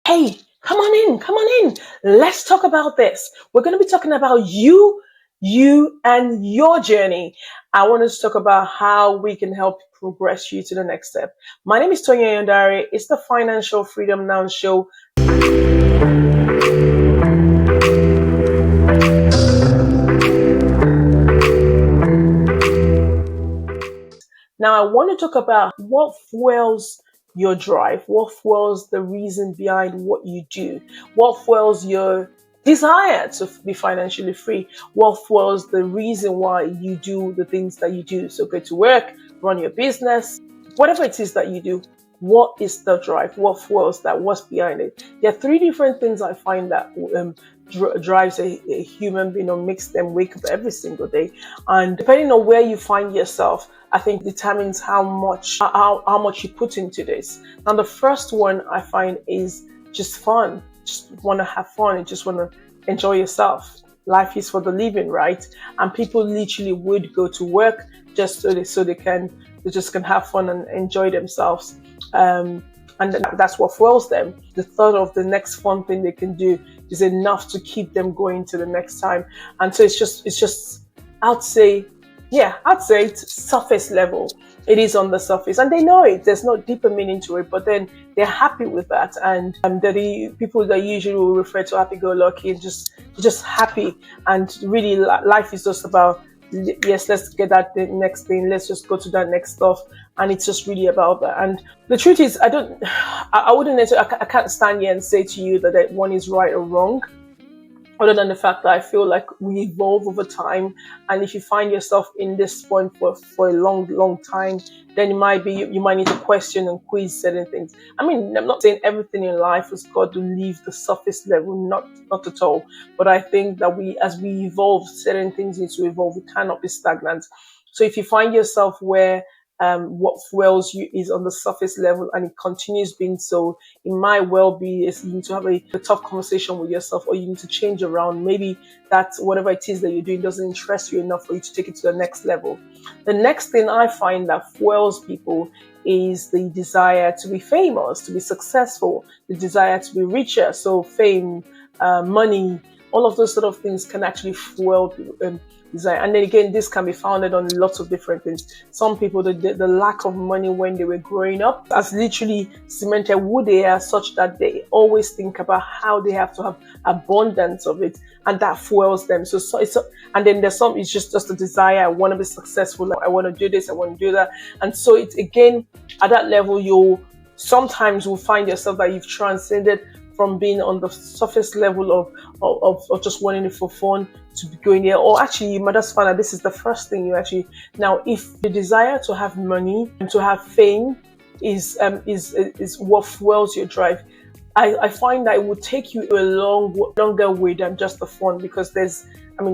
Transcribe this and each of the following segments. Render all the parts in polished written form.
Hey, come on in. Let's talk about this. We're going to be talking about you and your journey. I want us to talk about how we can help progress you to the next step. My name is Toyin Ayandare. It's the Financial Freedom Now Show. Now, I want to talk about what fuels your drive, what fuels the reason behind what you do, what fuels your desire to be financially free, what fuels the reason why you do the things that you do. So, go to work, run your business, whatever it is that you do. What is the drive? What fuels that? What's behind it? There are three different things I find that drives a human being or makes them wake up every single day. And depending on where you find yourself, I think determines how much you put into this. Now, the first one I find is just fun. Just want to have fun and just want to enjoy yourself. Life is for the living, right? And people literally would go to work just they just can have fun and enjoy themselves. And that's what fuels them. The thought of the next fun thing they can do is enough to keep them going to the next time. And so it's just I'd say I'd say it's surface level. It is on the surface, and they know it. There's no deeper meaning to it, but then they're happy with that. And they're the people that usually will refer to happy-go-lucky and just happy. And really, life is just about yes, let's get that next thing. Let's just go to that next stuff, and it's just really about that. And the truth is, I wouldn't necessarily, I can't stand here and say to you that one is right or wrong, other than the fact that I feel like we evolve over time. And if you find yourself in this point for a long time, then it might be you might need to question and quiz certain things. I mean, I'm not saying everything in life has got to leave the surface level, not at all. But I think that as we evolve, certain things need to evolve. We cannot be stagnant. So if you find yourself where what fuels you is on the surface level and it continues being so, it might well be is you need to have a tough conversation with yourself, or you need to change around. Maybe that whatever it is that you're doing doesn't interest you enough for you to take it to the next level. The next thing I find that fuels people is the desire to be famous, to be successful, the desire to be richer. So fame, money, all of those sort of things can actually fuel desire. And then again, this can be founded on lots of different things. Some people, the lack of money when they were growing up has literally cemented who they are, such that they always think about how they have to have abundance of it, and that fuels them. And then there's some, it's just a desire. I want to be successful. I want to do this. I want to do that. And so it's again, at that level, sometimes will find yourself that you've transcended from being on the surface level of just wanting it for fun to be going there. Or actually, you might just find that this is the first thing you actually. Now, if the desire to have money and to have fame is what fuels your drive, I find that it will take you a longer way than just the fun, because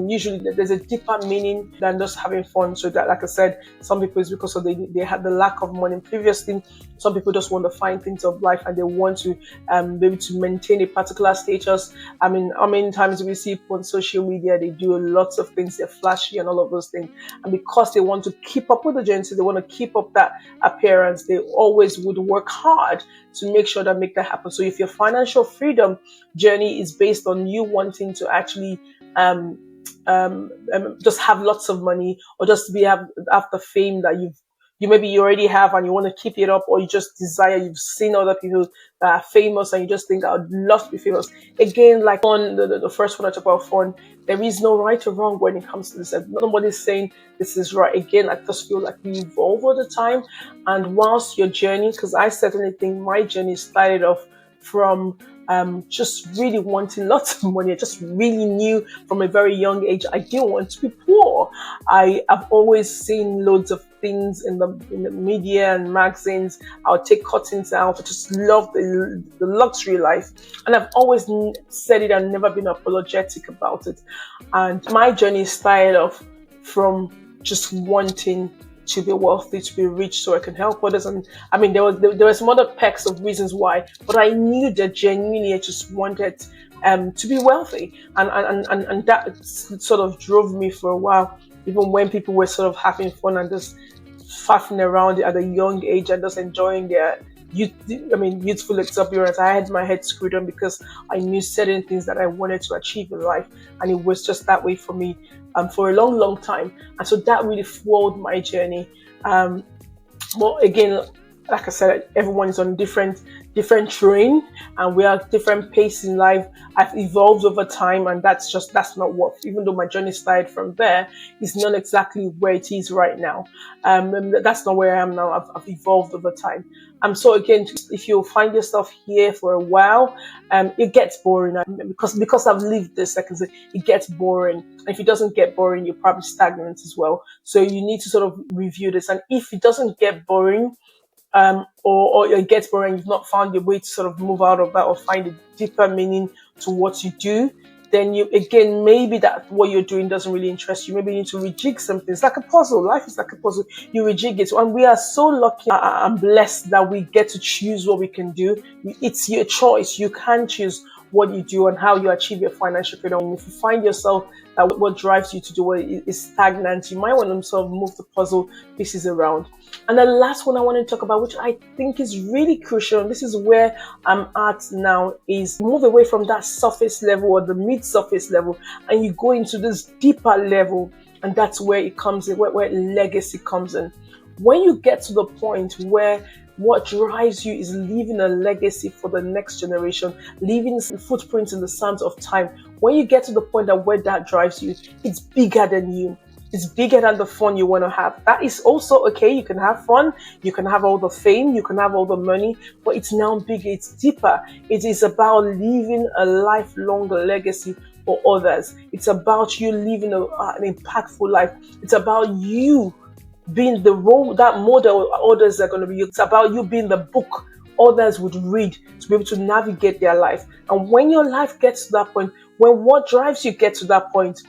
usually there's a deeper meaning than just having fun. So that, like I said, some people it's because of they had the lack of money previously. Some people just want to find things of life and they want to maybe to maintain a particular status. I mean, how many times we see people on social media, they do lots of things, they're flashy and all of those things. And because they want to keep up with the journey, they want to keep up that appearance, they always would work hard to make sure that make that happen. So if your financial freedom journey is based on you wanting to actually just have lots of money, or just have the fame that you already have and you want to keep it up, or you just desire, you've seen other people that are famous and you just think I would love to be famous. Again, like on the first one I talked about fun, there is no right or wrong when it comes to this. Nobody's saying this is right. Again, I just feel like we evolve all the time. And whilst your journey, because I certainly think my journey started off from just really wanting lots of money. I just really knew from a very young age I didn't want to be poor. I've always seen loads of things in the media and magazines. I would take cuttings out. I just love the luxury life, and I've always said it and never been apologetic about it. And my journey started off from just wanting to be wealthy, to be rich, so I can help others. And I mean, there were some other perks of reasons why, but I knew that genuinely I just wanted to be wealthy, and that sort of drove me for a while. Even when people were sort of having fun and just faffing around at a young age and just enjoying youth, youthful exuberance. I had my head screwed on because I knew certain things that I wanted to achieve in life, and it was just that way for me for a long, long time. And so that really fueled my journey. But again, like I said, everyone is on different terrain, and we are different pace in life. I've evolved over time, and that's not what. Even though my journey started from there, it's not exactly where it is right now. And that's not where I am now. I've evolved over time. So again, if you find yourself here for a while, it gets boring because I've lived this. I can say it gets boring. And if it doesn't get boring, you're probably stagnant as well. So you need to sort of review this. And if it doesn't get boring, or it gets boring, you've not found your way to sort of move out of that or find a deeper meaning to what you do, then you again, maybe that what you're doing doesn't really interest you. Maybe you need to rejig something. It's like a puzzle. Life is like a puzzle. You rejig it. And we are so lucky and blessed that we get to choose what we can do. It's your choice. You can choose what you do and how you achieve your financial freedom. If you find yourself that what drives you to do what is stagnant, you might want to sort of move the puzzle pieces around. And the last one I want to talk about, which I think is really crucial, and this is where I'm at now, is move away from that surface level or the mid-surface level, and you go into this deeper level, and that's where it comes in, where legacy comes in. When you get to the point where what drives you is leaving a legacy for the next generation, leaving footprints in the sands of time. When you get to the point that where that drives you, it's bigger than you. It's bigger than the fun you want to have. That is also okay. You can have fun. You can have all the fame. You can have all the money. But it's now bigger. It's deeper. It is about leaving a lifelong legacy for others. It's about you living an impactful life. It's about you being the role, that model others are going to be. It's about you being the book others would read to be able to navigate their life. And when your life gets to that point, when what drives you gets to that point,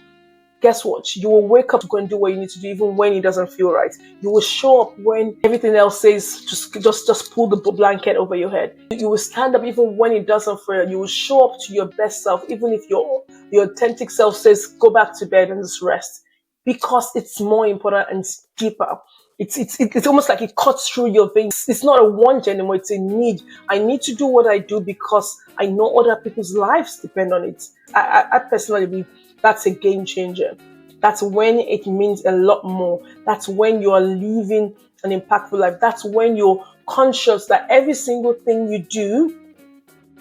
guess what? You will wake up to go and do what you need to do, even when it doesn't feel right. You will show up when everything else says just pull the blanket over your head. You will stand up even when it doesn't feel. You will show up to your best self, even if your authentic self says go back to bed and just rest, because it's more important and it's deeper. It's almost like it cuts through your veins. It's not a want anymore. It's a need. I need to do what I do because I know other people's lives depend on it. I personally believe that's a game changer. That's when it means a lot more. That's when you're living an impactful life. That's when you're conscious that every single thing you do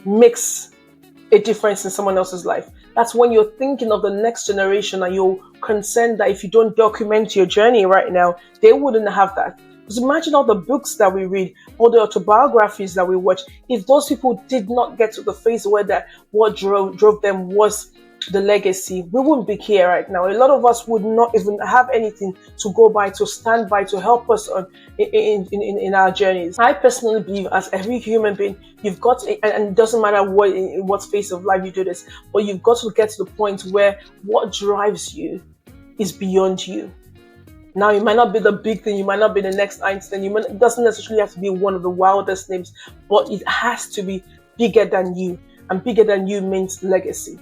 makes a difference in someone else's life. That's when you're thinking of the next generation and you're concerned that if you don't document your journey right now, they wouldn't have that. Because imagine all the books that we read, all the autobiographies that we watch. If those people did not get to the phase where what drove them was the legacy, we wouldn't be here right now. A lot of us would not even have anything to go by, to stand by, to help us on in our journeys. I personally believe, as every human being, you've got to, and it doesn't matter what phase of life you do this, but you've got to get to the point where what drives you is beyond you. Now, it might not be the big thing, you might not be the next Einstein, it doesn't necessarily have to be one of the wildest names, but it has to be bigger than you, and bigger than you means legacy.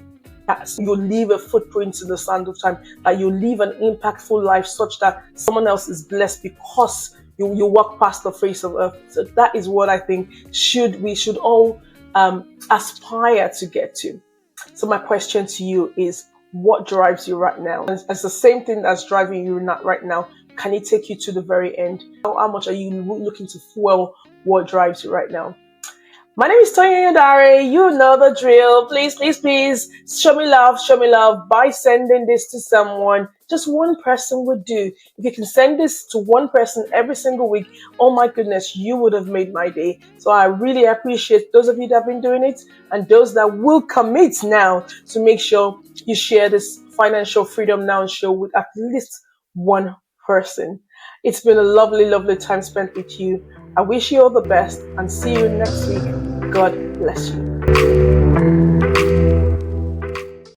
You leave a footprint in the sand of time, that you live an impactful life such that someone else is blessed because you walk past the face of earth. So that is what I think we should all aspire to get to. So my question to you is, what drives you right now? And it's the same thing that's driving you right now. Can it take you to the very end? How much are you looking to fuel what drives you right now? My name is Toyin Ayandare. You know the drill. Please, please, please show me love by sending this to someone. Just one person would do. If you can send this to one person every single week, oh my goodness, you would have made my day. So I really appreciate those of you that have been doing it and those that will commit now to make sure you share this Financial Freedom Now show with at least one person. It's been a lovely, lovely time spent with you. I wish you all the best and see you next week. God bless you.